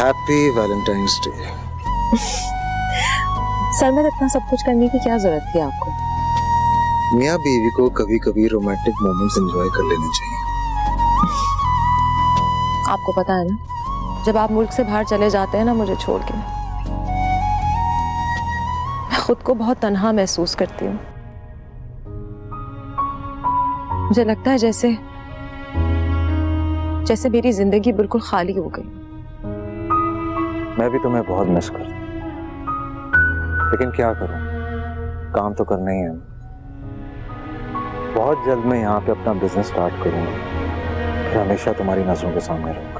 Happy Valentine's day. Sir में इतना सब कुछ करने की क्या जरूरत थी आपको? मियाँ बीवी को कभी कभी रोमांटिक मोमेंट्स एंजॉय कर लेने चाहिए। आपको पता है ना, जब आप मुल्क से बाहर चले जाते हैं ना मुझे छोड़ के, मैं खुद को बहुत तन्हा महसूस करती हूँ। मुझे लगता है जैसे मेरी जिंदगी बिल्कुल खाली हो गई। मैं भी तुम्हें बहुत मिस करता हूँ, लेकिन क्या करूं, काम तो करना ही है। बहुत जल्द मैं यहाँ पे अपना बिजनेस स्टार्ट करूंगा, फिर हमेशा तुम्हारी नजरों के सामने रहूंगा।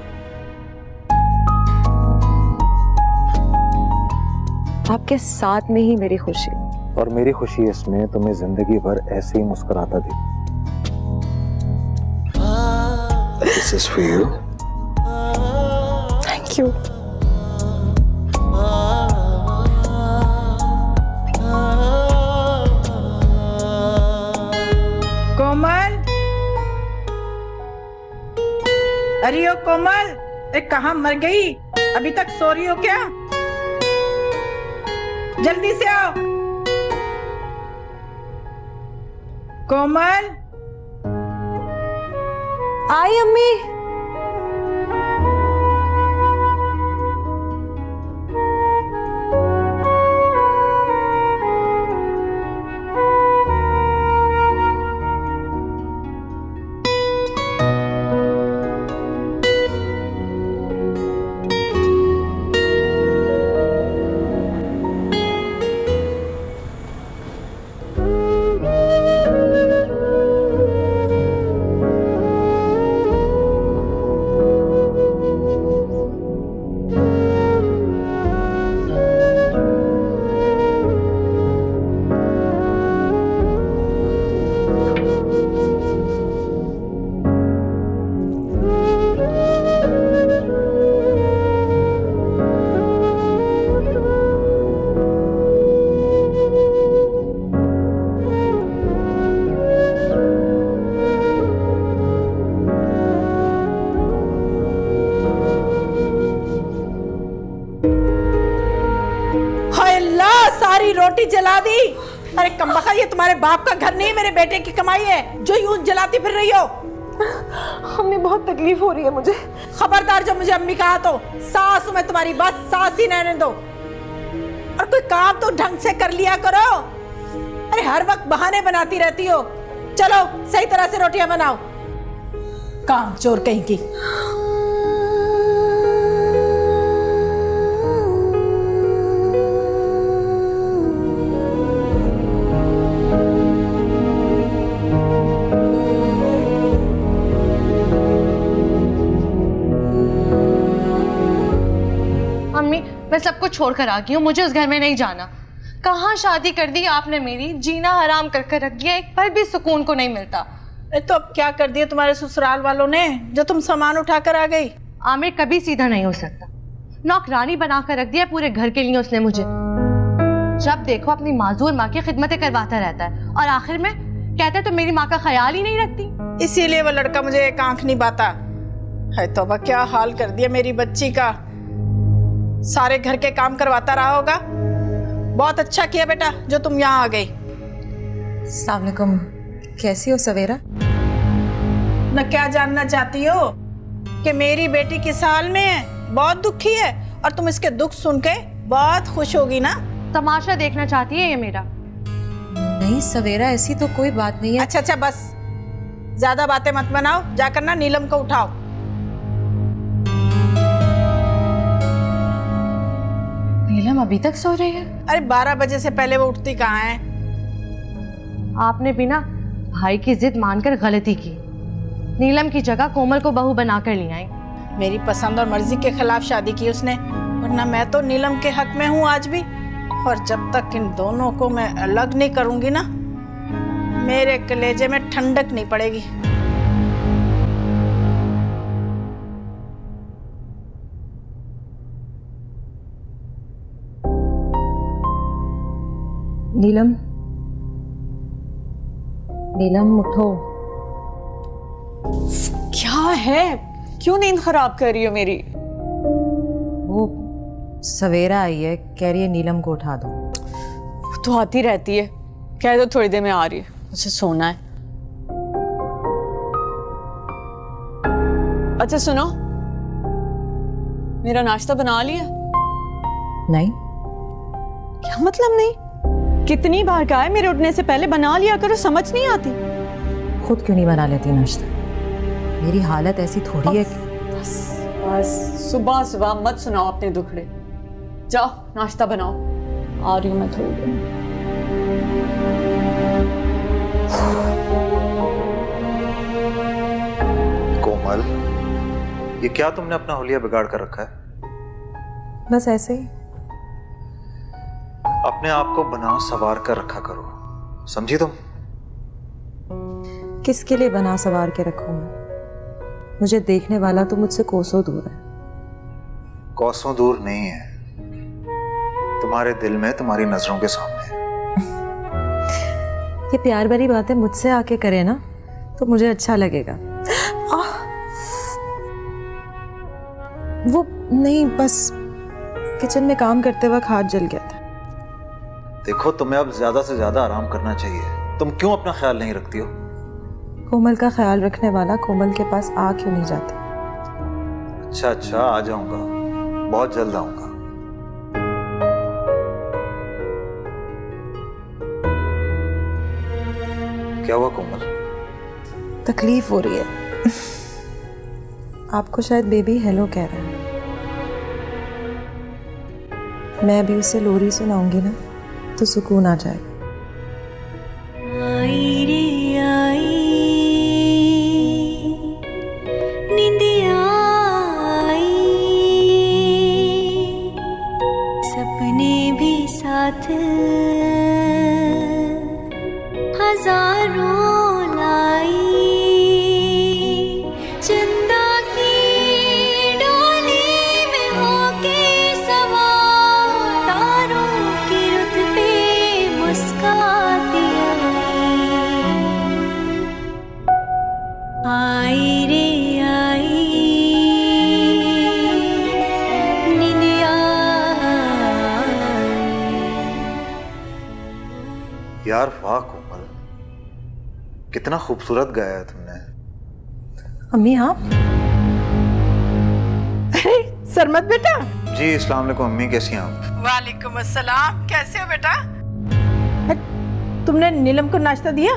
आपके साथ में ही मेरी खुशी, और मेरी खुशी इसमें तुम्हें जिंदगी भर ऐसे ही मुस्कुराता देखूं। This is for you. Thank you. Komal, अरे ओ कोमल, कहाँ मर गई? अभी तक सो रही हो क्या? जल्दी से आओ। कोमल, आई अम्मी। सारी रोटी जला दी। अरे कमबख्त, ये तुम्हारे बाप का घर नहीं, मेरे बेटे की कमाई है जो यूं जलाती फिर रही हो। अम्मी बहुत तकलीफ हो रही है मुझे। खबरदार, जो मुझे अम्मी कहा तो सास हूं मैं तुम्हारी, बस सास ही रहने दो। और कोई काम तो ढंग से कर लिया करो। अरे हर वक्त बहाने बनाती रहती हो। चलो सही तरह से रोटियां बनाओ, काम चोर कहीं की। मैं सब कुछ छोड़कर आ गई हूँ, मुझे उस घर में नहीं जाना। कहाँ शादी कर दी आपने मेरी, जीना हराम करके रख दिया, एक पल भी सुकून को नहीं मिलता। तो अब क्या कर दिया तुम्हारे ससुराल वालों ने जो तुम सामान उठाकर आ गई? आमिर कभी सीधा नहीं हो सकता, नौकरानी बनाकर रख दिया पूरे घर के लिए उसने मुझे। जब देखो अपनी माजूर माँ की खिदमतें करवाता रहता है और आखिर में कहता है तो मेरी माँ का ख्याल ही नहीं रखती। इसीलिए वो लड़का मुझे एक आंख नहीं बाता है। तो अब क्या हाल कर दिया मेरी बच्ची का, सारे घर के काम करवाता रहा होगा। बहुत अच्छा किया बेटा जो तुम यहाँ आ गई। अस्सलाम वालेकुम, कैसी हो सवेरा? न क्या जानना चाहती हो कि मेरी बेटी किस हाल में है? बहुत दुखी है और तुम इसके दुख सुन के बहुत खुश होगी ना। तमाशा देखना चाहती है ये मेरा? नहीं सवेरा, ऐसी तो कोई बात नहीं है। अच्छा अच्छा बस, ज्यादा बातें मत बनाओ, जाकर ना नीलम को उठाओ। नीलम अभी तक सो रही है? अरे 12 बजे से पहले वो उठती कहाँ है? आपने भी ना भाई की जिद मानकर गलती की। नीलम की जगह कोमल को बहू बनाकर ले आई। मेरी पसंद और मर्जी के खिलाफ शादी की उसने, वरना मैं तो नीलम के हक में हूँ आज भी। और जब तक इन दोनों को मैं अलग नहीं करूंगी ना, मेरे कलेजे में ठंडक नहीं पड़ेगी। नीलम, नीलम उठो। क्या है? क्यों नींद खराब कर रही हो मेरी? वो सवेरा आई है, कह रही है नीलम को उठा दो। तो आती रहती है, कह दो थोड़ी देर में आ रही है, मुझे सोना है। अच्छा सुनो, मेरा नाश्ता बना लिया? नहीं। क्या मतलब नहीं? कितनी बार कहा है मेरे उठने से पहले बना लिया करो, समझ नहीं आती? खुद क्यों नहीं बना लेती नाश्ता? मेरी हालत ऐसी थोड़ी है कि बस सुबह सुबह मत सुनाओ अपने दुखड़े। जाओ नाश्ता बनाओ, आ रही हूँ मैं थोड़ी देर में। कोमल, ये क्या तुमने अपना हुलिया बिगाड़ कर रखा है? बस ऐसे ही। अपने आप को बना सवार कर रखा करो, समझी तुम? किसके लिए बना सवार के रखूं मैं? मुझे देखने वाला तो मुझसे कोसों दूर है। कोसों दूर नहीं है, तुम्हारे दिल में, तुम्हारी नजरों के सामने है। ये प्यार भरी बातें मुझसे आके करे ना तो मुझे अच्छा लगेगा। वो नहीं, बस किचन में काम करते वक्त हाथ जल गया था। देखो, तुम्हें अब ज्यादा से ज्यादा आराम करना चाहिए। तुम क्यों अपना ख्याल नहीं रखती हो? कोमल का ख्याल रखने वाला कोमल के पास आ क्यों नहीं जाता? अच्छा अच्छा, आ जाऊंगा, बहुत जल्द आऊंगा। क्या हुआ कोमल? तकलीफ हो रही है। आपको शायद बेबी हेलो कह रहा है। मैं अभी उसे लोरी सुनाऊंगी ना तो सुकून आ जाएगा। आई रे आई, नींदिया आई, सपने भी साथ हजारों लाई, चंदा की डोली में होके सवार, तारों की रुत पे मुस्काती आई रे आई, नींदिया आई। यार वाह कोमल, कितना खूबसूरत गाया है तुमने। अम्मी आप? अरे सरमत बेटा। जी अस्सलाम वालेकुम अम्मी, कैसी हैं आप? वालेकुम अस्सलाम, कैसे हो बेटा? तुमने नीलम को नाश्ता दिया?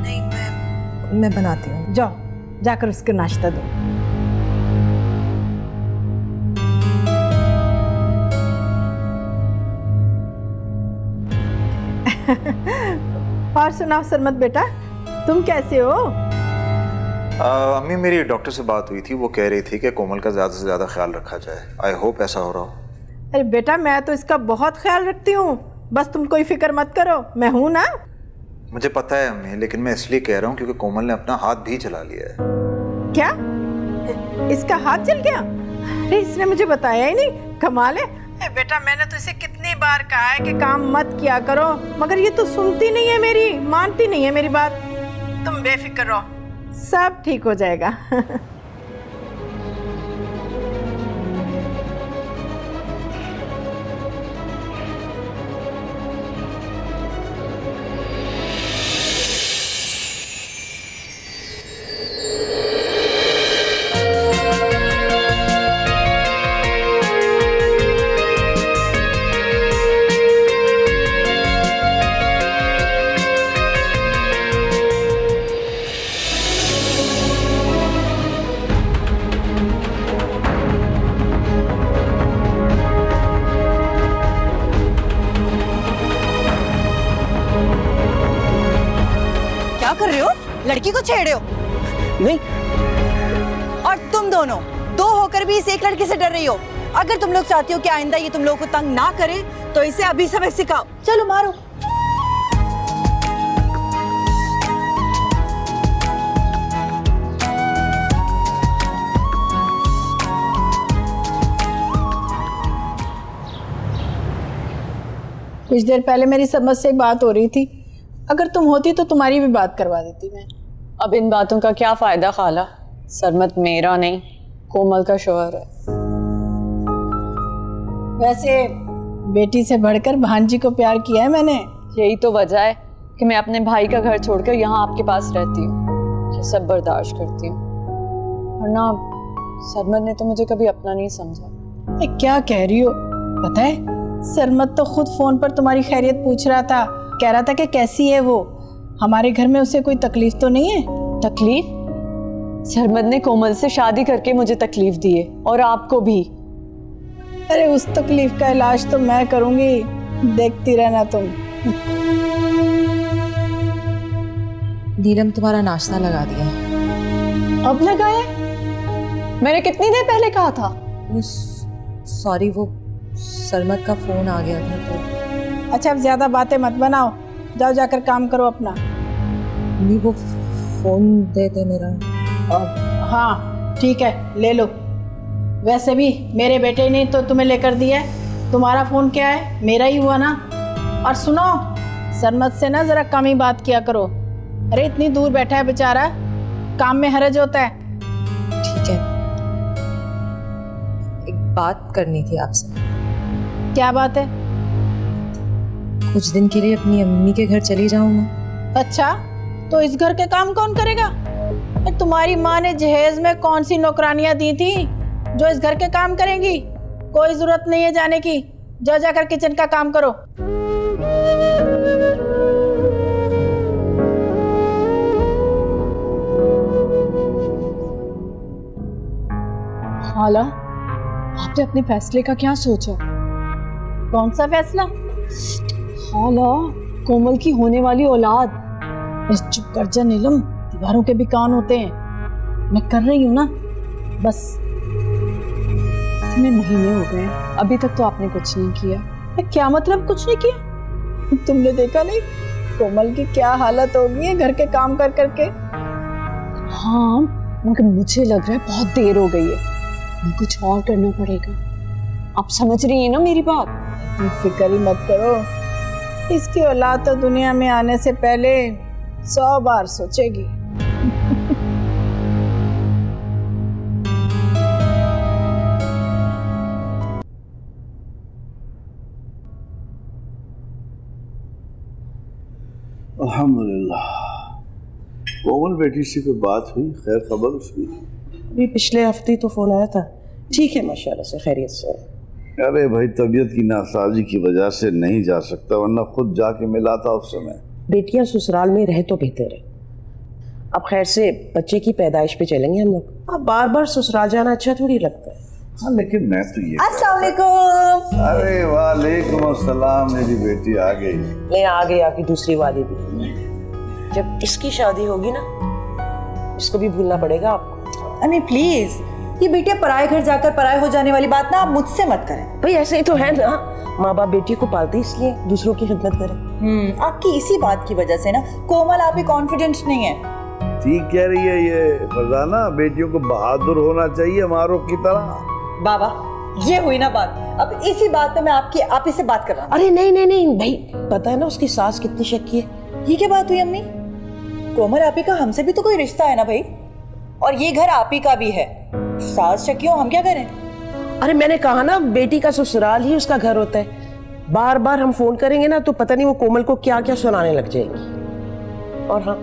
नहीं, मैं बनाती हूँ। जाओ जाकर उसको नाश्ता दो। और सुनाओ सरमत बेटा, तुम कैसे हो? अम्मी, मेरी डॉक्टर से बात हुई थी, वो कह रही थी कि कोमल का ज्यादा से ज्यादा ख्याल रखा जाए। आई होप ऐसा हो रहा हो। अरे बेटा, मैं तो इसका बहुत ख्याल रखती हूँ, बस तुम कोई फिक्र मत करो, मैं हूं ना। मुझे पता है अम्मी, लेकिन मैं इसलिए कह रहा हूँ क्योंकि कोमल ने अपना हाथ भी चला लिया है। क्या? इसका हाथ जल गया? अरे इसने मुझे बताया ही नहीं, कमाल है। बेटा, मैंने तो इसे कितनी बार कहा है कि काम मत किया करो, मगर ये तो सुनती नहीं है मेरी, मानती नहीं है मेरी बात। तुम बेफिक्र रहो, सब ठीक हो जाएगा। कर रहे हो? लड़की को छेड़ रहे हो? नहीं। और तुम दोनों दो होकर भी इस एक लड़की से डर रही हो। अगर तुम लोग चाहती हो कि आइंदा ये तुम लोगों को तंग ना करे तो इसे अभी सबक सिखाओ। चलो मारो। कुछ देर पहले मेरी समझ से बात हो रही थी, अगर तुम होती तो तुम्हारी भी बात करवा देती मैं। अब इन बातों का क्या फायदा खाला? सरमत मेरा नहीं, कोमल का शौहर है। वैसे बेटी से बढ़कर भांजी को प्यार किया है मैंने। यही तो वजह है कि मैं अपने भाई का घर छोड़कर यहाँ आपके पास रहती हूँ, ये सब बर्दाश्त करती हूँ। वरना सरमद ने तो मुझे कभी अपना नहीं समझा। ये क्या कह रही हो? पता है सरमद तो खुद फोन पर तुम्हारी खैरियत पूछ रहा था, कह रहा था कि कैसी है वो, हमारे घर में उसे कोई तकलीफ तो नहीं है? तकलीफ? सरमद ने कोमल से शादी करके मुझे तकलीफ दी है, और आपको भी। अरे उस तकलीफ का इलाज तो मैं करूंगी, देखती रहना तुम। नीलम तुम्हारा नाश्ता लगा दिया है। अब लगाया? मैंने कितनी देर पहले कहा था? सॉरी, वो सरमद का फोन आ गया था तो। अच्छा अब ज्यादा बातें मत बनाओ, जाओ जाकर काम करो अपना। नहीं, वो फोन दे दे मेरा। हाँ ठीक है, ले लो। वैसे भी मेरे बेटे ने तो तुम्हें लेकर दिया है, तुम्हारा फोन क्या है, मेरा ही हुआ ना। और सुनो, सरमद से ना जरा कम ही बात किया करो। अरे इतनी दूर बैठा है बेचारा, काम में हरज होता है। ठीक है, एक बात करनी थी आपसे। क्या बात है? कुछ दिन के लिए अपनी अम्मी के घर चली जाऊँ मैं। अच्छा, तो इस घर के काम कौन करेगा? तुम्हारी माँ ने जहेज में कौन सी नौकरानियां दी थी जो इस घर के काम करेंगी? कोई जरूरत नहीं है जाने की, जाओ जाकर किचन का काम करो। हाला, आपने अपने फैसले का क्या सोचा? कौन सा फैसला? हाला, कोमल की होने वाली औलाद। बस चुप कर जा नीलम, दीवारों के भी कान होते हैं। मैं कर रही हूँ ना, बस। इतने महीने हो गए, अभी तक तो आपने कुछ नहीं किया। क्या मतलब कुछ नहीं किया? तुमने देखा नहीं कोमल की क्या हालत होगी है घर के काम कर करके? हाँ, मगर मुझे लग रहा है बहुत देर हो गई है, मैं कुछ और करना पड़ेगा। आप समझ रही हैं ना मेरी बात? तुम फिक्र ही मत करो, इसकी औलाद तो दुनिया में आने से पहले 100 बार सोचेगी। अल्हम्दुलिल्लाह। कोमल बेटी से कोई बात हुई, खैर खबर उसकी? अभी पिछले हफ्ते तो फोन आया था, ठीक है माशाल्लाह से, खैरियत से। अरे भाई, तबीयत की नासाजी की वजह से नहीं जा सकता, वरना खुद जाके मिला था उस समय। बेटियां ससुराल में रहे तो बेहतर है। अब खैर से बच्चे की पैदाइश पे चलेंगे हम लोग। अब बार बार ससुराल जाना अच्छा थोड़ी लगता है। हाँ, लेकिन मैं तो ये अस्सलाम वालेकुम। अरे वालेकुम अस्सलाम, मेरी बेटी आ गई। ले आ गई आपकी दूसरी वाली भी। जब इसकी शादी होगी ना, इसको भी भूलना पड़ेगा आपको। अम्मी प्लीज, ये बेटियां पराए घर जाकर पराए हो जाने वाली बात ना आप मुझसे मत करें। भाई ऐसे ही तो है ना, माँ बाप बेटी को पालते इसलिए दूसरों की खिदमत करें। आपकी इसी बात की वजह से ना कोमल आप ही कॉन्फिडेंट नहीं है। ठीक कह रही है ये फरजाना, बेटियों को बहादुर होना चाहिए मारों की तरह। बाबा, ये हुई ना बात, अब इसी बात पे मैं आप ही से बात कर रहा हूँ। अरे नहीं नहीं नहीं भाई, पता है ना उसकी सास कितनी शक्की है। ये क्या बात हुई अम्मी? कोमल आप ही का हमसे भी तो कोई रिश्ता है ना भाई, और ये घर आप ही का भी है। सास शक्की हो, हम क्या करें? अरे मैंने कहा ना, बेटी का ससुराल ही उसका घर होता है। बार बार हम फोन करेंगे ना तो पता नहीं वो कोमल को क्या क्या सुनाने लग जाएगी। और हाँ,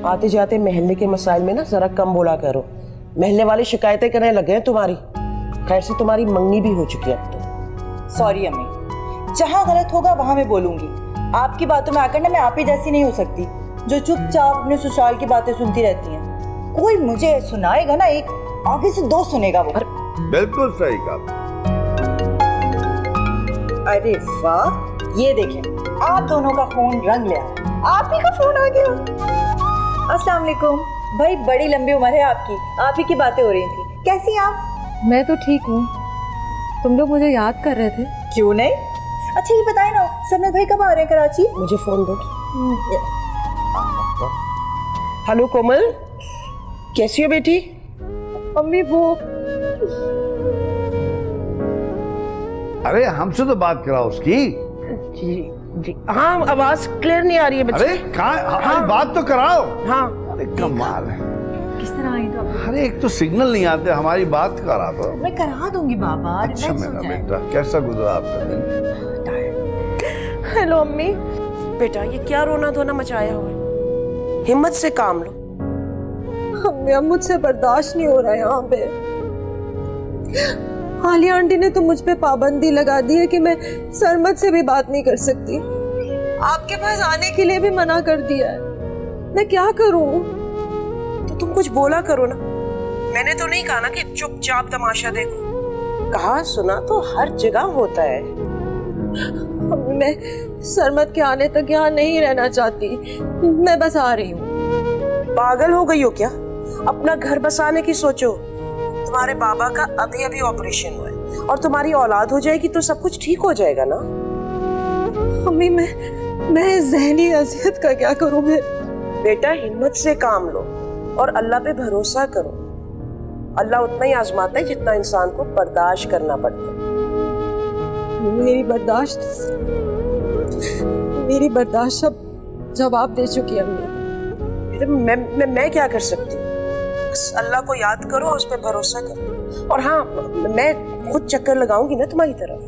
आते जाते महल्ले के मसाइल में ना जरा कम बोला करो, महल्ले वाले शिकायतें करने लगे हैं तुम्हारी। खैर से तुम्हारी मंगनी भी हो चुकी है अब तो। सॉरी अम्मी, जहाँ गलत होगा वहां मैं बोलूंगी। आपकी बातों में आकर ना मैं आप ही जैसी नहीं हो सकती जो चुपचाप अपने ससुराल की बातें सुनती रहती हैं। कोई मुझे सुनाएगा ना, एक आगे से दो सुनेगा वो। बिल्कुल सही कहा। अरे वाह, ये देखें, आप दोनों का फोन रंग ले आया। आप ही का फोन आ गया। अस्सलाम वालेकुम भाई, बड़ी लंबी उम्र है आपकी, आप ही की बातें हो रही थी। कैसी आप? मैं तो ठीक हूँ, तुम लोग मुझे याद कर रहे थे? क्यों नहीं? अच्छा ये बताए ना, सरमद भाई कब आ रहे हैं कराची? मुझे फोन दो। हेलो कोमल, कैसी हो बेटी? मम्मी वो अरे हमसे तो बात कराओ उसकी। जी जी, हाँ आवाज क्लियर नहीं आ रही है बच्चे। अरे कहाँ, हमारी बात तो कराओ। हाँ अरे कमाल है। किसने तरह आई तो अरे एक तो सिग्नल नहीं आते, हमारी बात करा तो। मैं करा दूंगी बाबा। अच्छा मेरा बेटा, कैसा गुजरा आपका दिन? हेलो अम्मी। बेटा ये क्या रोना धोना मचाया हुआ है? हिम्मत से काम लो। अम्मी अब मुझसे बर्दाश्त नहीं हो रहा है यहाँ पे। आलिया आंटी ने तो मुझ पे पाबंदी लगा दी है कि मैं सरमद से भी बात नहीं कर सकती। आपके पास आने के लिए भी मना कर दिया है। मैं क्या करूं? तो तुम कुछ बोला करो ना। मैंने तो नहीं कहा ना कि चुपचाप तमाशा देखो। कहा सुना तो हर जगह होता है। अम्मी मैं सरमद के आने तक यहाँ नहीं रहना चाहती। मैं बस आ रही हूँ। पागल हो गई हो क्या? अपना घर बसाने की सोचो। तुम्हारे बाबा का अभी अभी ऑपरेशन हुआ है और तुम्हारी औलाद हो जाएगी तो सब कुछ ठीक हो जाएगा ना। अम्मी मैं जहनी अजियत का क्या करूँ? मैं बेटा हिम्मत से काम लो और अल्लाह पे भरोसा करो। अल्लाह उतना ही आजमाता है जितना इंसान को बर्दाश्त करना पड़ता है। मेरी बर्दाश्त सब जवाब दे चुकी है अम्मी। मैं क्या कर सकती हूँ? बस अल्लाह को याद करो, उस पर भरोसा करो। और हाँ, मैं खुद चक्कर लगाऊंगी ना तुम्हारी तरफ।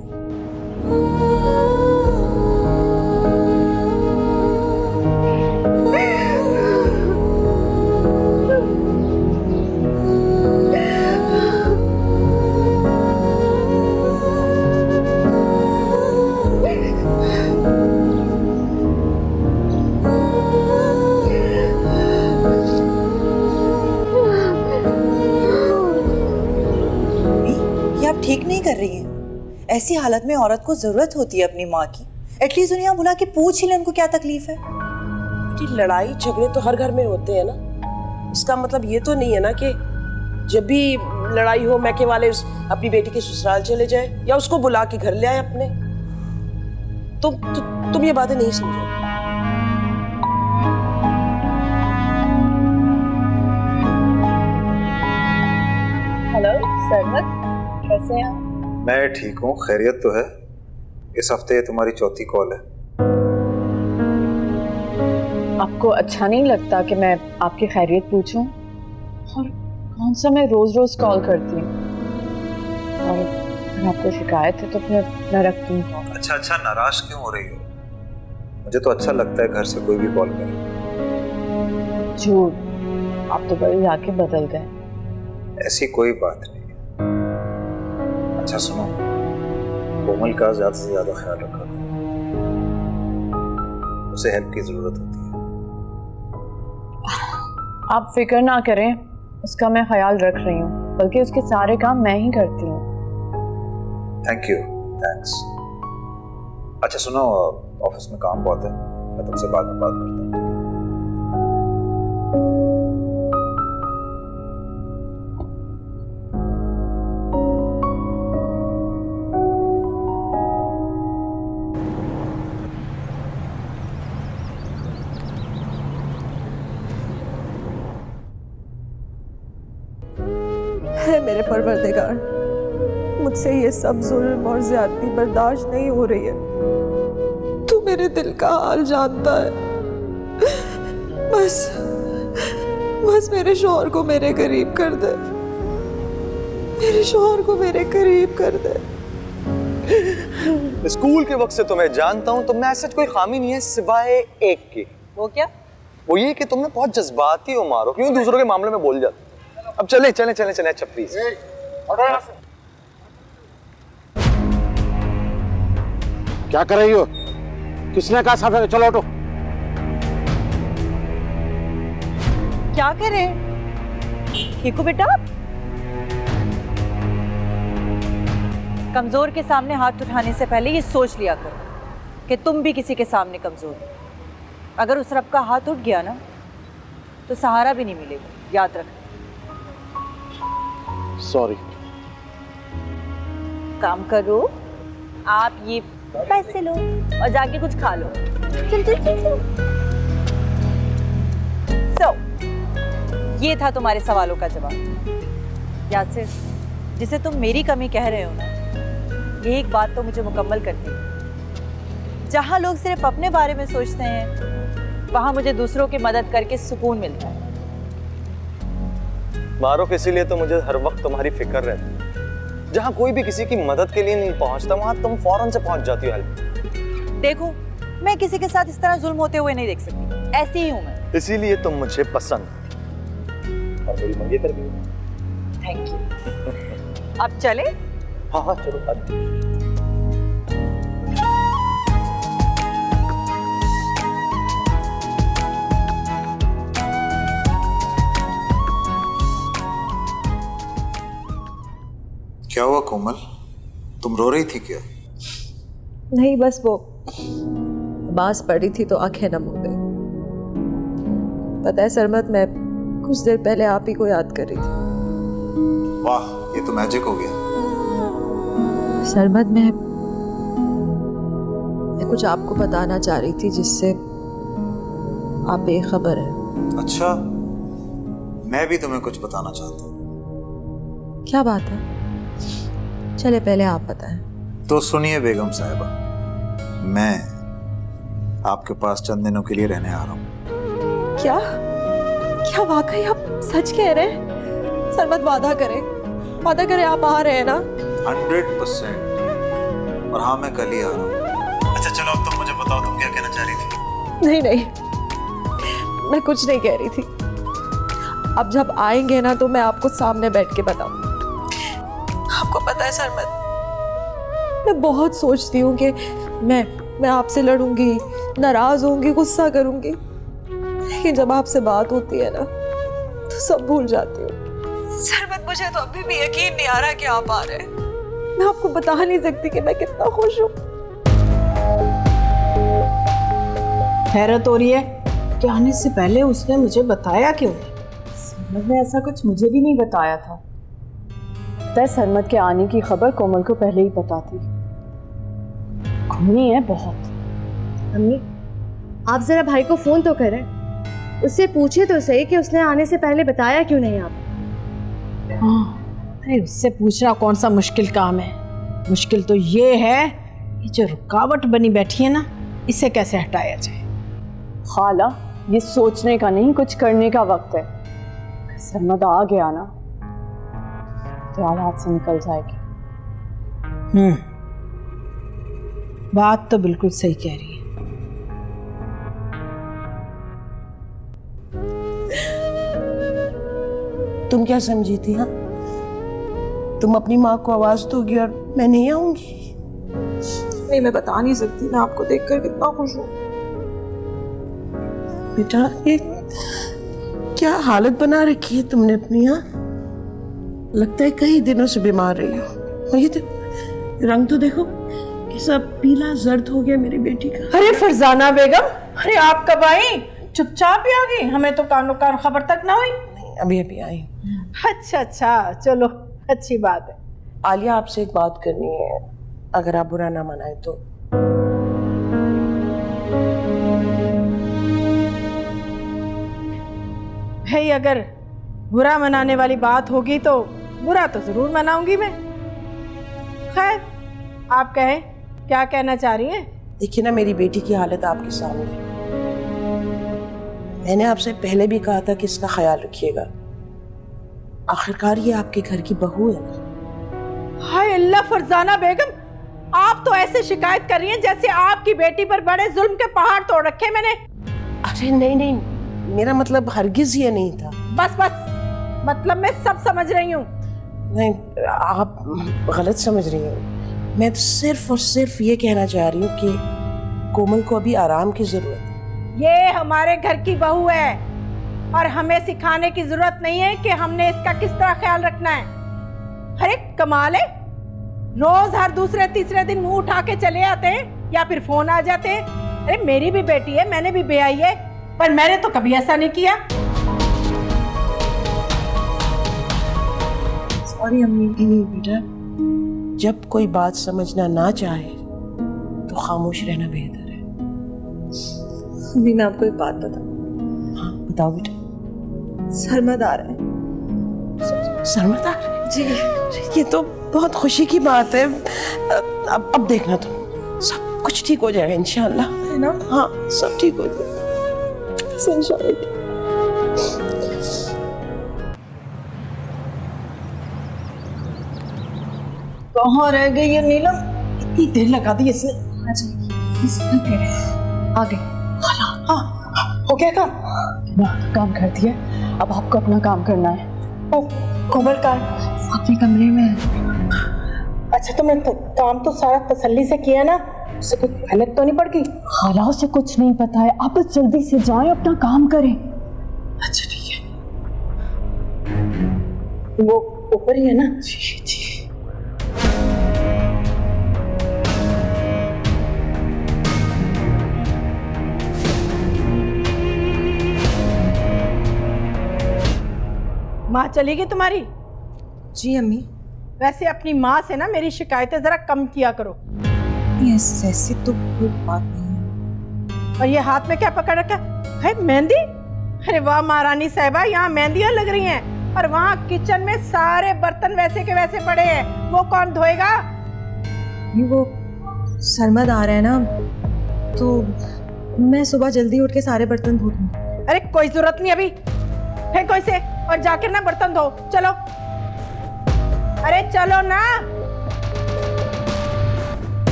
ठीक नहीं कर रही है। ऐसी हालत में औरत को जरूरत होती है अपनी माँ की। एटलीस्ट उन्हें यहाँ बुला के पूछ ही ले उनको क्या तकलीफ है। बेटी लड़ाई झगड़े तो हर घर में होते हैं ना। इसका मतलब ये तो नहीं है ना कि जब भी लड़ाई हो मैके वाले अपनी बेटी के ससुराल चले जाए या उसको बुला के घर ले आए अपने। तुम ये बातें नहीं समझो। हेलो सरमद, कैसे हैं? मैं ठीक हूँ, खैरियत तो है। इस हफ्ते तुम्हारी चौथी कॉल है। आपको अच्छा नहीं लगता कि मैं आपकी खैरियत पूछूं? और कौन सा मैं रोज रोज कॉल करती हूँ? और अगर आपको शिकायत है तो फिर मैं रखती हूँ। अच्छा नाराज क्यों हो रही हो? मुझे तो अच्छा लगता है घर से कोई भी कॉल करे। झूठ, आप तो बड़े जाके बदल गए। ऐसी कोई बात नहीं। अच्छा सुनो, कोमल का ज्यादा से ज्यादा ख्याल रखा करो। उसे हेल्प की जरूरत होती है। आप फिक्र ना करें, उसका मैं ख्याल रख रही हूँ, बल्कि उसके सारे काम मैं ही करती हूँ। Thank you, thanks. अच्छा सुनो, ऑफिस में काम बहुत है, मैं तुमसे बाद में बात करता हूँ। है मेरे परवरदिगार, मुझसे ये सब जुल्म और ज्यादती बर्दाश्त नहीं हो रही है। तू मेरे दिल का हाल जानता है। बस मेरे शौहर को मेरे करीब कर दे। मेरे शौहर को मेरे करीब कर दे। स्कूल के वक्त से तुम्हें जानता हूँ, तुम में ऐसा कोई खामी नहीं है सिवाय एक की। वो क्या? वो ये कि तुमने बहुत जज्बाती हो मारो, क्यों दूसरों के मामले में बोल जाते। अब चले अच्छा प्लीज। क्या कर रही हो? किसने कहा साफ है? चलो उठो। क्या करे? ठीक हो बेटा? कमजोर के सामने हाथ उठाने से पहले ये सोच लिया करो कि तुम भी किसी के सामने कमजोर हो। अगर उस रब का हाथ उठ गया ना तो सहारा भी नहीं मिलेगा, याद रखना। सॉरी। काम करो, आप ये पैसे लो और जाके कुछ खा लो। चल। So, ये था तुम्हारे सवालों का जवाब। यासिर, जिसे तुम मेरी कमी कह रहे हो ना, ये एक बात तो मुझे मुकम्मल करती है। जहाँ लोग सिर्फ अपने बारे में सोचते हैं, वहाँ मुझे दूसरों की मदद करके सुकून मिलता है। मारूफ, इसीलिए तो मुझे हर वक्त तुम्हारी फिक्र रहती है। जहाँ कोई भी किसी की मदद के लिए नहीं पहुंचता, वहां तुम फौरन से पहुंच जाती हो हेल्प। देखो, मैं किसी के साथ इस तरह जुल्म होते हुए नहीं देख सकती, ऐसी ही हूँ मैं। इसीलिए तुम मुझे पसंद और मेरी मंगेतर भी हो। Thank you. अब चले? हाँ हाँ चलो। क्या हुआ कोमल, तुम रो रही थी क्या? नहीं, बस वो बांस पड़ी थी तो आंखें नम हो गई। पता है सरमत, मैं कुछ देर पहले आप ही को याद कर रही थी। वाह, ये तो मैजिक हो गया। सरमत, मैं कुछ आपको बताना चाह रही थी जिससे आप बेखबर हैं। अच्छा, मैं भी तुम्हें कुछ बताना चाहता हूँ। क्या बात है? चले पहले आप बताएं। तो सुनिए बेगम साहिबा, मैं आपके पास चंद दिनों के लिए रहने आ रहा हूँ। क्या क्या वाकई आप सच कह रहे हैं? सरमत, वादा करें आप आ रहे हैं ना? 100%। और हाँ, मैं कल ही आ रहा हूँ। अच्छा चलो, अब तुम मुझे बताओ, तुम क्या कहना चाह रही थी? नहीं, मैं कुछ नहीं कह रही थी। अब जब आएंगे ना तो मैं आपको सामने बैठ के बताऊंगी। आपको पता है सरमत, मैं बहुत सोचती हूँ कि मैं आपसे लड़ूंगी, नाराज होंगी, गुस्सा करूंगी, लेकिन जब आपसे बात होती है ना तो सब भूल जाती हूँ। सरमत, मुझे तो अभी भी यकीन नहीं आ रहा कि आप आ रहे हैं। मैं आपको बता नहीं सकती कि मैं कितना खुश हूँ। हैरत हो रही है कि आने से पहले उसने मुझे बताया क्यों? सरमत ने ऐसा कुछ मुझे भी नहीं बताया था। पता है, सरमत के आने की खबर कोमल को पहले ही पता थी। घूमनी है बहुत। अम्मी, आप जरा भाई को फोन तो करें, उससे पूछे तो सही कि उसने आने से पहले बताया क्यों नहीं आप। हाँ, अरे उससे पूछना कौन सा मुश्किल काम है। मुश्किल तो ये है, ये जो रुकावट बनी बैठी है ना, इसे कैसे हटाया जाए। खाला, ये सोचने का नहीं, कुछ करने का वक्त है। सरमत आ गया ना तो हाथ से निकल जाएगी। बात तो बिल्कुल सही कह रही है। तुम क्या समझी थी? हाँ, तुम अपनी माँ को आवाज दोगी और मैं नहीं आऊंगी? नहीं, मैं बता नहीं सकती मैं आपको देखकर कितना खुश हूँ। बेटा, ये क्या हालत बना रखी है तुमने अपनी? हाँ, लगता है कई दिनों से बीमार रही हो। और ये रंग तो देखो कैसा पीला जर्द हो गया मेरी बेटी का। अरे फरजाना बेगम, अरे आप कब आई? चुपचाप ही आ गई, हमें तो कानो कान खबर तक ना हुई। नहीं, अभी अभी आई। अच्छा, चलो अच्छी बात है। आलिया, आपसे एक बात करनी है, अगर आप बुरा ना मनाए तो। भाई, अगर बुरा मनाने वाली बात होगी तो बुरा तो जरूर मनाऊंगी मैं। खैर, आप कहें, क्या कहना चाह रही हैं? देखिए ना, मेरी बेटी की हालत आपके सामने है। मैंने आपसे पहले भी कहा था कि इसका ख्याल रखिएगा। आखिरकार ये आपके घर की बहू है ना। हाय अल्लाह फरजाना बेगम, आप तो ऐसे शिकायत कर रही हैं जैसे आपकी बेटी पर बड़े जुल्म के पहाड़ तोड़ रखे मैंने। अरे नहीं, मेरा मतलब हरगिज ये नहीं था। बस, मतलब मैं सब समझ रही हूँ। नहीं, आप गलत समझ रही हो। मैं तो सिर्फ और सिर्फ ये कहना चाह रही हूँ कि कोमल को अभी आराम की जरूरत है। ये हमारे घर की बहू है और हमें सिखाने की जरूरत नहीं है कि हमने इसका किस तरह ख्याल रखना है। अरे कमाल है, रोज हर दूसरे तीसरे दिन मुंह उठा के चले आते हैं या फिर फोन आ जाते हैं। अरे मेरी भी बेटी है, मैंने भी ब्याही है, पर मैंने तो कभी ऐसा नहीं किया। सॉरी अम्मी। बेटा, जब कोई बात समझना ना चाहे तो खामोश रहना बेहतर है। अभी मैं आपको एक बात बताऊं। हाँ, बताओ बेटा। सरमत आ रहा है। सरमत आ रहा है? जी, ये तो बहुत खुशी की बात है। अब देखना तुम, सब कुछ ठीक हो जाएगा इंशाल्लाह, है ना? हाँ, सब ठीक हो जाएगा इंशाल्लाह। कहाँ रह गई ये नीलम? इतनी देर लगा दी इसने। आ गई। हाँ, हो गया काम? काम कर दिया, अब आपको अपना काम करना है। ओ, कोमल का अपने कमरे में है। अच्छा, तो मैं काम तो सारा तसल्ली से किया ना, उसे कुछ भनक तो नहीं पड़ गई? खाला से कुछ नहीं पता है, आप बस जल्दी से जाएं, अपना काम करें। अच्छा ठीक है, वो ऊपर ही है ना? जी जी। माँ चली गई तुम्हारी? जी अम्मी। वैसे अपनी माँ से ना मेरी शिकायतें जरा कम किया करो। ऐसे तो कोई बात नहीं है। और ये हाथ में क्या पकड़ रखा है? मेहंदी? अरे वाह महारानी साहिबा, यहाँ मेहंदियाँ लग रही हैं और वहाँ किचन में सारे बर्तन वैसे के वैसे पड़े हैं, वो कौन धोएगा? वो सरमद आ रहा है ना, तो मैं सुबह जल्दी उठ के सारे बर्तन धो दूंगी। अरे कोई जरूरत नहीं, अभी फेंको इसे और जाकर ना बर्तन धो। चलो, अरे चलो ना,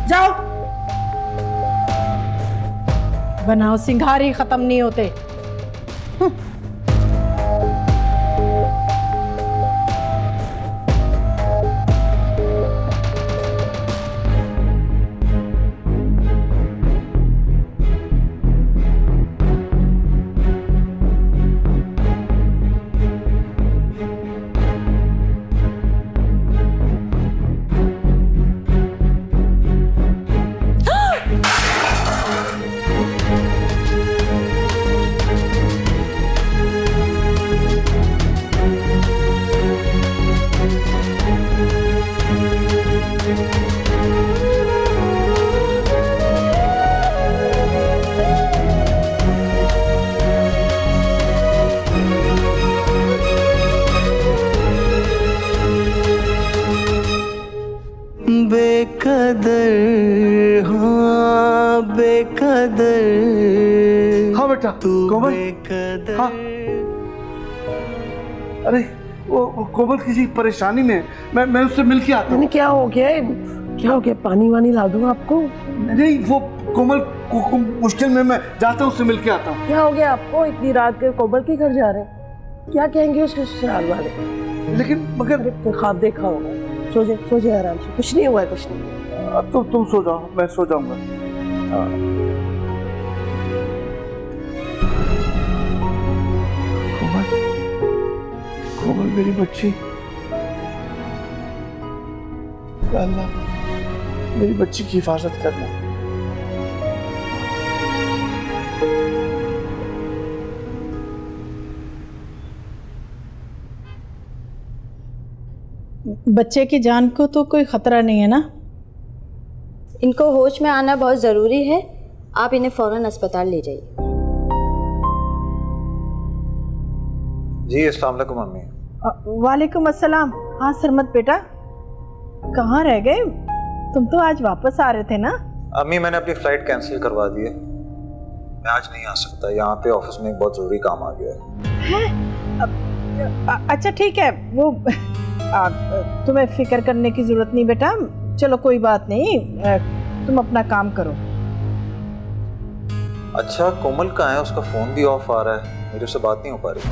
जाओ। बनाओ सिंगार ही खत्म नहीं होते। बेकदर, हाँ बेकदर। हाँ बेटा, कोमल। हाँ। अरे वो कोमल किसी परेशानी में, मैं उससे मिल के आता हूँ। क्या हो गया? क्या हो गया? पानी वानी ला दूँ आपको? नहीं, वो कोमल को मुश्किल में, मैं जाता हूँ, उससे मिल के आता हूँ। क्या हो गया आपको? इतनी रात के कोमल के घर जा रहे हैं? क्या कहेंगे उसके ससुराल वाले? लेकिन मगर ख्वाब देखा होगा। सोचे आराम से, कुछ नहीं हुआ है, कुछ नहीं। अब तो तुम सो जाओ, मैं सो जाऊंगा। कोमल मेरी बच्ची, अल्लाह मेरी बच्ची की हिफाजत करना। बच्चे की जान को तो कोई खतरा नहीं है ना? इनको होश में आना बहुत ज़रूरी है, आप इन्हें फ़ौरन अस्पताल ले जाइए। जी अस्सलाम वालेकुम अम्मी। वालेकुम अस्सलाम। हाँ सरमत बेटा, कहाँ रह गए? तुम तो आज वापस आ रहे थे ना? अम्मी मैंने अपनी फ्लाइट कैंसिल करवा दी है, मैं आज नहीं आ सकता। यहाँ पे ऑफिस में एक बहुत जरूरी काम आ गया है। अच्छा ठीक है, वो तुम्हें फिक्र करने की जरूरत नहीं बेटा, चलो कोई बात नहीं, तुम अपना काम करो। अच्छा कोमल कहाँ है? उसका फोन भी ऑफ आ रहा है, मेरे से बात नहीं हो पा रही।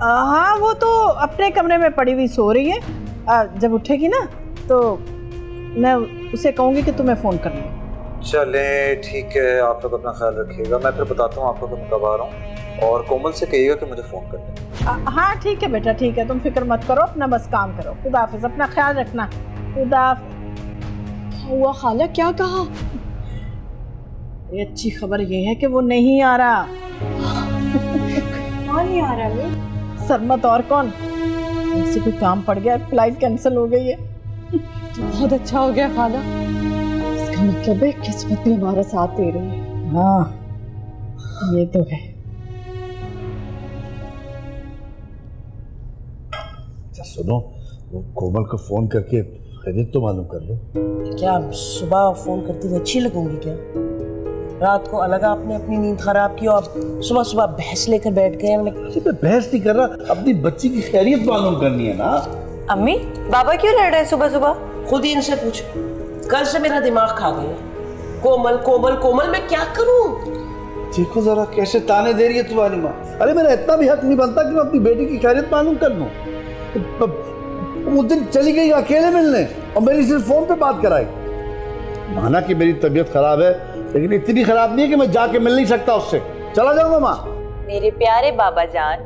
हाँ वो तो अपने कमरे में पड़ी हुई सो रही है, जब उठेगी ना तो मैं उसे कहूँगी कि तुम्हें फ़ोन कर ले। चले ठीक है, आप लोग अपना ख्याल रखिएगा। मैं फिर बताता हूँ आपको कि मैं कब आ रहा हूँ, और कोमल से कहिएगा कि मुझे फ़ोन कर ले। हाँ ठीक है बेटा, ठीक है, तुम फिक्र मत करो, अपना बस काम करो। खुदा हाफिज़, अपना ख्याल रखना। खुदा हुआ खाला, क्या कहा? ये अच्छी खबर ये है कि वो नहीं आ रहा। कौन नहीं आ रहा है? सरमत और कौन? ऐसे कोई काम पड़ गया, फ्लाइट कैंसिल हो गई है। तो बहुत अच्छा हो गया खाला, इसका मतलब है किस्मत भी हमारा साथ दे रही है। हाँ ये तो है। अच्छा सुनो, वो कोमल को फोन करके खैरियत तो मालूम कर लो। क्या सुबह फोन करती हुई अच्छी लगूंगी क्या? रात को अलग आपने अपनी नींद खराब की और सुबह सुबह बहस लेकर बैठ गए। मैं बहस नहीं कर रहा, अपनी बच्ची की खैरियत मालूम करनी है ना। अम्मी बाबा क्यों लड़ रहे हैं सुबह सुबह? खुद ही इनसे पूछो। कल से मेरा दिमाग खा गया। कोमल कोमल कोमल, मैं क्या करूं? देखो जरा कैसे ताने दे रही है तुम्हारी माँ। अरे मेरा इतना भी हक नहीं बनता कि मैं अपनी बेटी की खैरियत मालूम कर लूं। उस दिन चली गई अकेले मिलने और मेरी सिर्फ फोन पे बात कराई। माना कि मेरी तबीयत खराब है, लेकिन इतनी खराब नहीं है कि मैं जाके मिल नहीं सकता उससे। चला जाऊंगा माँ। मेरे प्यारे बाबा जान,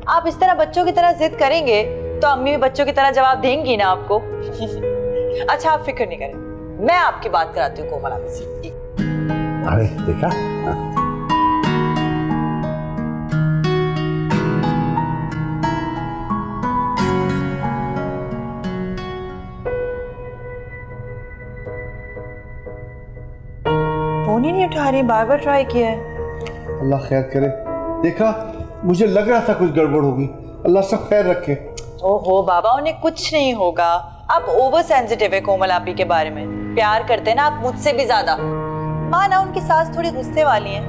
आप इस तरह बच्चों की तरह जिद करेंगे तो अम्मी भी बच्चों की तरह जवाब देंगी ना आपको। अच्छा आप फिक्र नहीं करें, मैं आपकी बात कराती हूँ कोमल आपसे। अरे देखा, फोन ही नहीं उठा रही, बार बार ट्राई किया है। अल्लाह खैर करे। देखा, मुझे लग रहा था कुछ गड़बड़ होगी। अल्लाह सब खैर रखे। ओहो बाबा, उन्हें कुछ नहीं होगा। आप ओवर सेंसिटिव है कोमल आपी के बारे में। प्यार करते हैं ना आप मुझसे भी ज्यादा। माना उनकी सास थोड़ी गुस्से वाली है,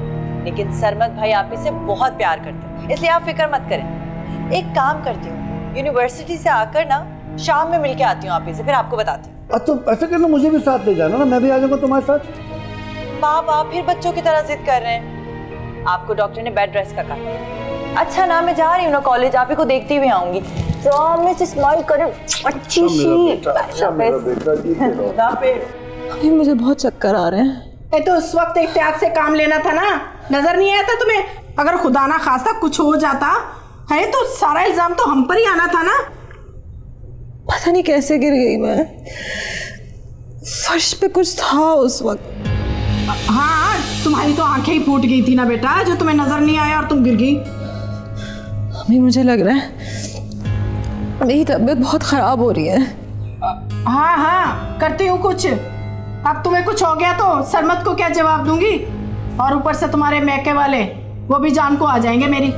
लेकिन सरमत भाई आपी से बहुत प्यार करते हैं, इसलिए आप फिक्र मत करें। एक काम करती हूँ, यूनिवर्सिटी से आकर ना शाम में मिलके आती हूँ आपी से, फिर आपको बताती हूँ। तो ऐसा करना, मुझे भी साथ ले जाना ना, मैं भी आ जाऊंगा तुम्हारे साथ। बाप आप फिर बच्चों की तरह जिद कर रहे हैं। आपको डॉक्टर ने बेड रेस्ट का कहा। अच्छा ना, मैं जा रही हूँ ना कॉलेज, आप ही को देखती हुई आऊंगी। प्रॉमिस, स्माइल करो अच्छी सी। अभी मुझे बहुत चक्कर आ रहे हैं। तो उस वक्त एहतियात से काम लेना था ना, नजर नहीं आया था तुम्हें? अगर खुदा ना खास्ता कुछ हो जाता है तो सारा इल्जाम तो हम पर ही आना था ना। पता नहीं कैसे गिर गई मैं, फर्श पे कुछ था उस वक्त। हाँ, तुम्हारी तो आंखें ही फूट गई थी ना बेटा, जो तुम्हें नजर नहीं आया और तुम गिर गई। अभी मुझे लग रहा है मेरी तबीयत बहुत खराब हो रही है। हाँ हाँ, करती हूँ कुछ। अब तुम्हें कुछ हो गया तो सरमत को क्या जवाब दूंगी? और ऊपर से तुम्हारे मैके वाले, वो भी जान को आ जाएंगे मेरी।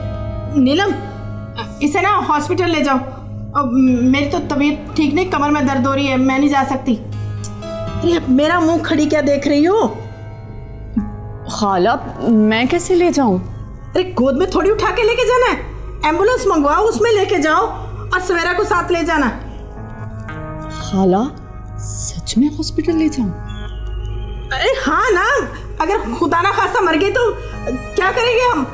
नीलम, इसे ना हॉस्पिटल ले जाओ। अब मेरी तो तबीयत ठीक नहीं, कमर में दर्द हो रही है, मैं नहीं जा सकती। अरे मेरा मुंह खड़ी क्या देख रही हो? खाला, मैं कैसे ले जाऊं? अरे गोद में थोड़ी उठा के लेके जाना है, एम्बुलेंस मंगवाओ, उसमें लेके जाओ और सवेरा को साथ ले जाना। खाला, सच में हॉस्पिटल ले जाऊं? अरे हाँ ना, अगर खुदा ना खास्ता मर गई तो क्या करेंगे हम?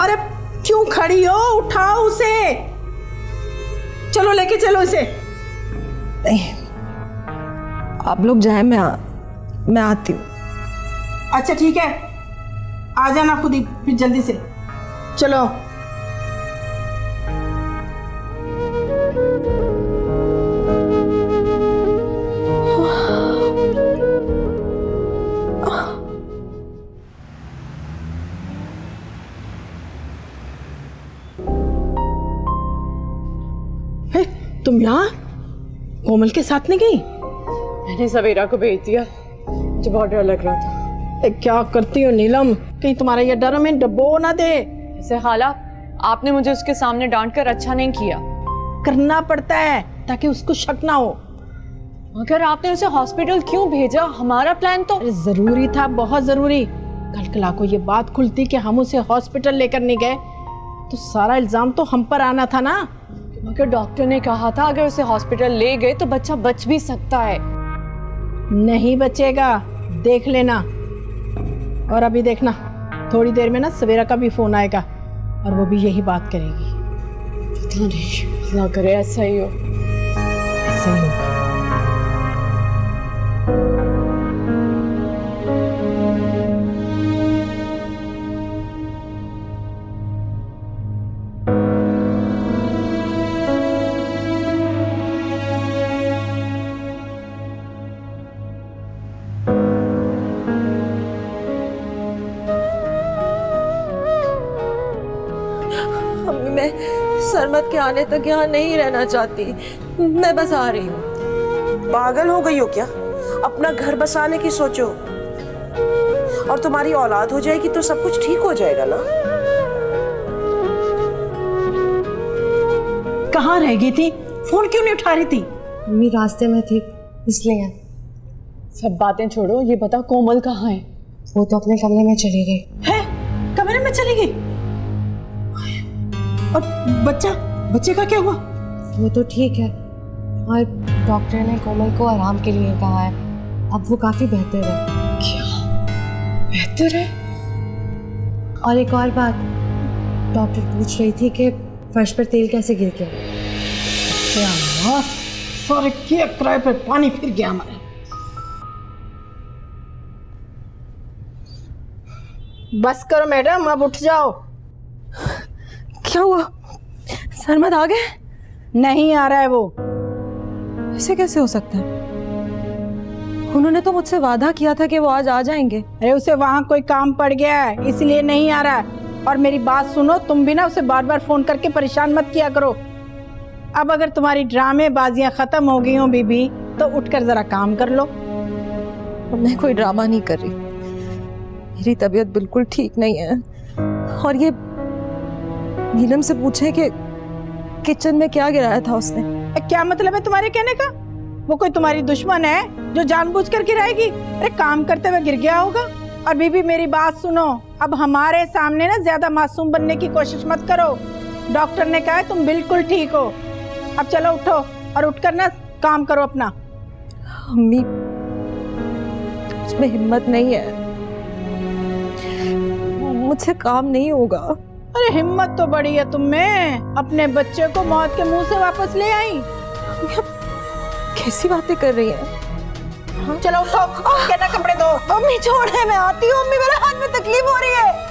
अरे क्यों खड़ी हो, उठाओ उसे, चलो लेके चलो इसे। नहीं, आप लोग जाए, मैं आती हूँ। अच्छा ठीक है, आ जाना खुद ही फिर जल्दी से। चलो। तुम यहाँ कोमल के साथ नहीं गई? मैंने सवेरा को भेज दिया, मुझे बहुत डर लग रहा था। क्या करती हो नीलम, कहीं तुम्हारा ये डर हमें डबो ना दे। ऐसे खाला, आपने मुझे उसके सामने डांट कर अच्छा नहीं किया। करना पड़ता है ताकि उसको शक ना हो। मगर आपने उसे हॉस्पिटल क्यों भेजा? हमारा प्लान तो जरूरी था, बहुत जरूरी। कल कला को ये बात खुलती कि हम उसे हॉस्पिटल लेकर नहीं गए तो सारा इल्जाम तो हम पर आना था ना। मगर डॉक्टर ने कहा था अगर उसे हॉस्पिटल ले गए तो बच्चा बच भी सकता है। नहीं बचेगा, देख लेना। और अभी देखना, थोड़ी देर में ना सवेरा का भी फोन आएगा और वो भी यही बात करेगी। पता नहीं, अल्लाह करे ऐसा ही हो। ऐसा ही होगा। मैं सरमत के आने तक यहाँ नहीं रहना चाहती, मैं बस आ रही हूँ। पागल हो गई हो क्या? अपना घर बसाने की सोचो, और तुम्हारी औलाद हो जाएगी तो सब कुछ ठीक हो जाएगा ना। कहाँ रह गई थी? फोन क्यों नहीं उठा रही थी? मम्मी रास्ते में थी इसलिए। सब बातें छोड़ो, ये बता कोमल कहाँ है? वो तो अपने कमरे में चली गई। है? कमरे में चली गई? और बच्चे का क्या हुआ? वो तो ठीक है, और डॉक्टर ने कोमल को आराम के लिए कहा है। अब वो काफ़ी बेहतर है। बेहतर है? और एक और बात, डॉक्टर पूछ रही थी कि फर्श पर तेल कैसे गिर गया। क्या बात, सारे केक किराए पे पानी फिर गया हमारे। बस करो मैडम, अब उठ जाओ। क्या हुआ? सरमद आ गए? नहीं आ रहा है वो। ऐसे कैसे हो सकता है? उन्होंने तो मुझसे वादा किया था कि वो आज आ जाएंगे। अरे उसे वहाँ कोई काम पड़ गया है, इसलिए नहीं आ रहा है। और मेरी बात सुनो, तुम भी ना उसे बार बार फोन करके परेशान मत किया करो। अब अगर तुम्हारी ड्रामेबाजियां खत्म हो गई हो बीबी, तो उठकर जरा काम कर लो। मैं कोई ड्रामा नहीं कर रही, मेरी तबीयत बिल्कुल ठीक नहीं है। और ये नीलम से पूछे कि किचन में क्या गिराया था उसने। क्या मतलब है तुम्हारे कहने का? वो कोई तुम्हारी दुश्मन है जो जानबूझकर गिराएगी? अरे काम करते हुए गिर गया होगा। और बीबी मेरी बात सुनो, अब हमारे सामने ना ज्यादा मासूम बनने की कोशिश मत करो। डॉक्टर ने कहा है तुम बिल्कुल ठीक हो। अब चलो उठो और उठकर ना काम करो अपना। अम्मी, उसमें हिम्मत नहीं है, मुझसे काम नहीं होगा। अरे हिम्मत तो बड़ी है तुम में, अपने बच्चे को मौत के मुंह से वापस ले आई। कैसी बातें कर रही हैं? चलो उठो, कहना कपड़े दो। अम्मी छोड़े, मैं आती हूँ। अम्मी, मेरे हाथ में तकलीफ हो रही है।